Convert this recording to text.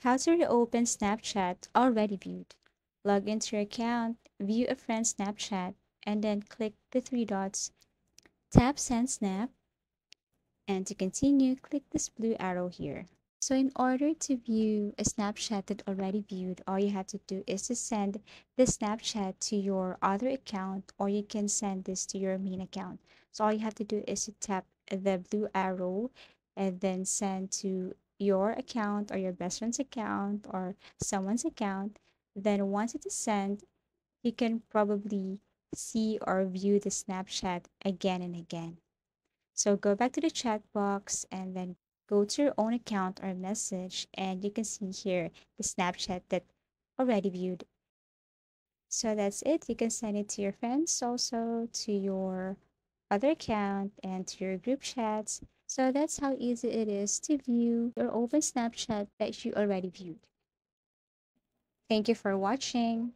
How to reopen Snapchat already viewed. Log into your account, view a friend's Snapchat, and then click the three dots. Tap Send Snap, and to continue, click this blue arrow here. So in order to view a Snapchat that already viewed, all you have to do is to send the Snapchat to your other account, or you can send this to your main account. So all you have to do is to tap the blue arrow and then send to your account or your best friend's account or someone's account. Then once it is sent, you can probably see or view the Snapchat again and again. So go back to the chat box and then go to your own account or message, and you can see here the Snapchat that already viewed. So that's it. You can send it to your friends, also to your other account and to your group chats. So that's how easy it is to view your open Snapchat that you already viewed. Thank you for watching.